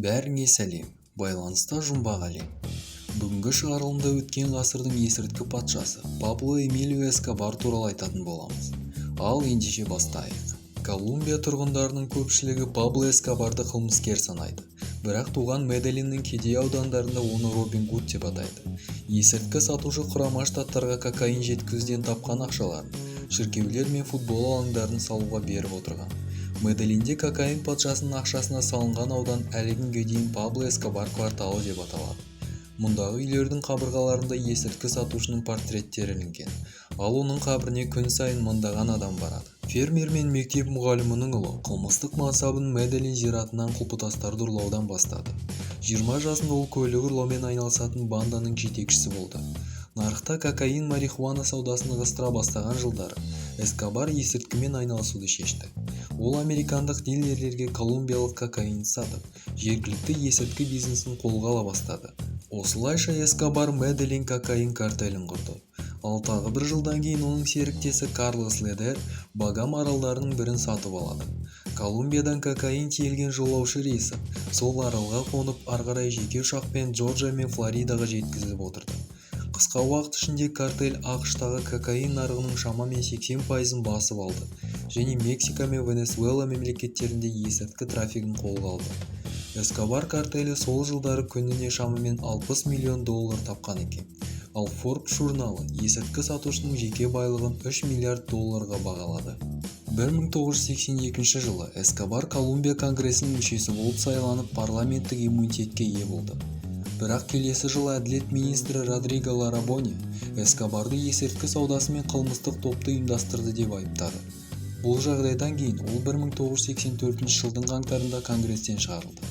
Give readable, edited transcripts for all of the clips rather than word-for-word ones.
Бәріңе сәлем, байланыста жұмбақ әлем. Бүгінгі шығарылымда өткен ғасырдың есірткі патшасы Пабло Эмилио Эскобар туралы айтатын боламыз. Ал ендеше бастайық. Колумбия тұрғындарының көпшілігі Пабло Эскобарды қылмыскер санайды. Бірақ туған Медельиннің кедей аудандарында оны Робин Гуд деп атайды. Есірткі сатушы құрама штаттарға кокаин жеткізуден тапқан ақшаларын шіркеулер мен футбол алаңдарын салуға беріп отырған. Медельинде кокаин патшасының ақшасына салынған аудан әлі күнге дейін Пабло Эскобар кварталы деп аталады. Мұндағы үйлердің қабырғаларында есірткі сатушының портреттері ілінген, ал оның қабіріне күн сайын мыңдаған адам барады. Фермер мен мектеп мұғалімінің ұлы қылмыстық мансабын Медельин зиратынан құлпытастарды ұрлаудан бастады. 20 жасында ол көлік ұрлаумен айналысатын банданың жетекшісі болды. Нарықта кокаин, марихуана саудасын ығыстыра бастаған жылдары Эскобар есірткімен айналысуды шешті. Ол американдық дилерлерге колумбиялық кокаин сатып, жергілікті есірткі бизнесін қолға ала бастады. Осылайша Эскобар Медельин кокаин картелін құрды. Ал тағы бір жылдан кейін оның серіктесі Карлос Ледер Багам аралдарының бірін сатып алады. Колумбиядан кокаин тиелген жолаушы рейсі сол аралға қонып, арғарай жеке ұшақпен Джорджия мен Флоридаға жеткізіліп отырды. Қысқа уақыт ішінде картель ақш-тағы кокаин нарығының шамамен 80%-ын басып алды және Мексика мен Венесуэла мемлекеттерінде есірткі трафигін қолға алды. Эскобар картелі сол жылдары күніне шамамен $60 миллион тапқан екен. Ал Forbes журналы есірткі сатушының жеке байлығын $3 миллиард бағалады. 1982 жылы Эскобар Колумбия конгресінің мүшесі болып сайланып, парламенттік иммунитетке ие болды. Бірақ келесі жылы әділет министрі Родриго Ларабоне Эскобарды есірткі саудасы мен қылмыстық топты ұйымдастырды деп айыптады. Бұл жағдайдан кейін ол 1984 жылдың қаңтарында конгрестен шығарылды.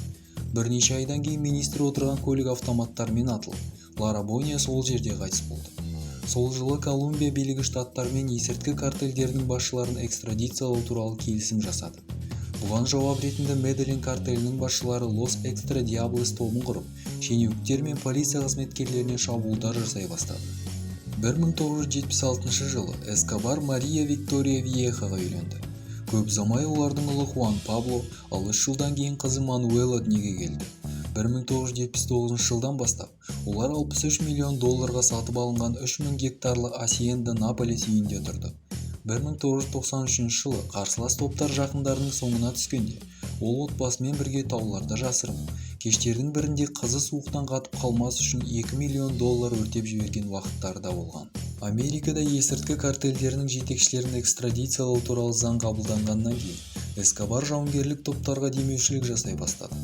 Бірнеше айдан кейін министр отырған көлік автоматтармен атылып, Ларабоне сол жерде қайтыс болды. Сол жылы Колумбия билігі штаттармен есірткі картельдерінің басшыларын экстрадициялау туралы келісім жасады. Бұған жауап ретінде Медельин картелінің басшылары Los Extra Diables тобын құрып, шенеуніктер мен полиция қызметкерлеріне шабуылдар жасай бастады. 1976 жылы Эскобар Мария Виктория Виехаға үйленді. Көп ұзамай олардың ұлы Хуан Пабло, ал 3 жылдан кейін қызы Мануэла дүниеге келді. 1979 жылдан бастап олар $63 миллион сатып алынған 3000 гектарлы Асиенда Наполес үйінде тұрды. 1993 жылы қарсылас топтар жақындарының соңына түскенде, ол отбасымен бірге тауларда жасырынып, кештердің бірінде қызы суықтан қатып қалмас үшін $2 миллион өртеп жіберген уақыттары да болған. Америкада есірткі картельдерінің жетекшілерін экстрадициялау туралы заң қабылданғаннан кейін, Эскобар жауынгерлік топтарға демеушілік жасай бастады.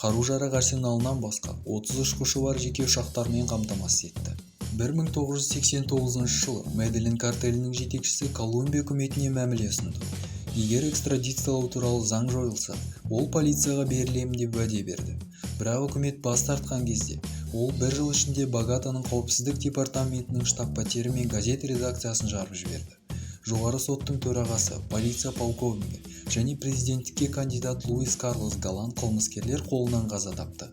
Қару-жарақ арсеналынан басқа 30 ұшқышы бар жеке ұшақтармен қамтамасыз етті. 1989 жылы Медельин картелінің жетекшісі Колумбия үкіметіне мәміле ұсынды. Егер экстрадициялау туралы заң жойылса, ол полицияға берілемін деп уәде берді. Бірақ үкімет бас тартқан кезде, ол 1 жыл ішінде Богатаның қауіпсіздік департаментінің штаб-пәтері мен газет редакциясын жарып жіберді. Жоғары соттың төрағасы, полиция полковнигі және президенттікке кандидат Луис Карлос Галан қылмыскерлер қолынан қаза тапты.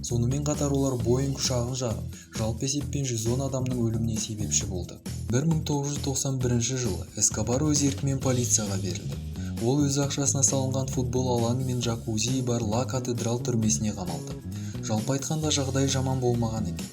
Сонымен қатар олар Боинг ұшағын жарып, жалпы есеппен 110 адамның өліміне себепші болды. 1991 жылы Эскобар өз еркімен полицияға берілді. Ол өз ақшасына салынған футбол алаңы мен джакузи бар Ла Катедрал түрмесіне қамалды. Жалпы айтқанда жағдай жаман болмаған екен.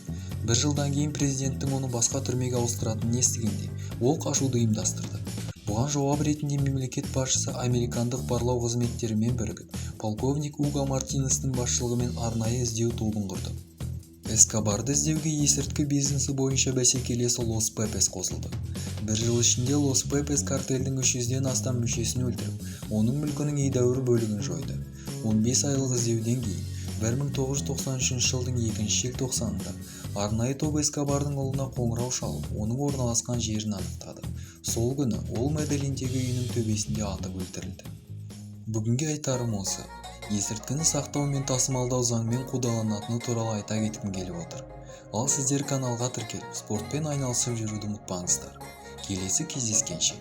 1 жылдан кейін президенттің оны басқа түрмеге ауыстыратынын естігенде, ол қашуды ұйымдастырды. Бұған жауап ретінде мемлекет басшысы американдық барлау қызметтерімен бірігіп, полковник Уго Мартинестің басшылығымен арнайы іздеу тобын құрды. Эскобарды іздеуге есірткі бизнесі бойынша бәсекелесі Лос Пепес қосылды. 1 жыл ішінде Лос Пепес картелдің 300-ден астам мүшесін өлтіріп, оның мүлкінің едәуір бөлігін жойды. 15 айлық іздеуден кейін 1993 жылдың 2 желтоқсанында арнайы топ Эскобардың ұлына қоңырау шалып, оның орналасқан жерін анықтады. Сол күні ол Медельиндегі үйінің төбесінде атып өлтірілді. Бүгінге айтарым осы. Есірткіні сақтау мен тасымалдау заңмен қудаланатыны туралы айта кеткім келіп отыр. Ал сіздер каналға тіркеліп, спортпен айналысып жүруді ұмытпаңыздар. Келесі кездескенше.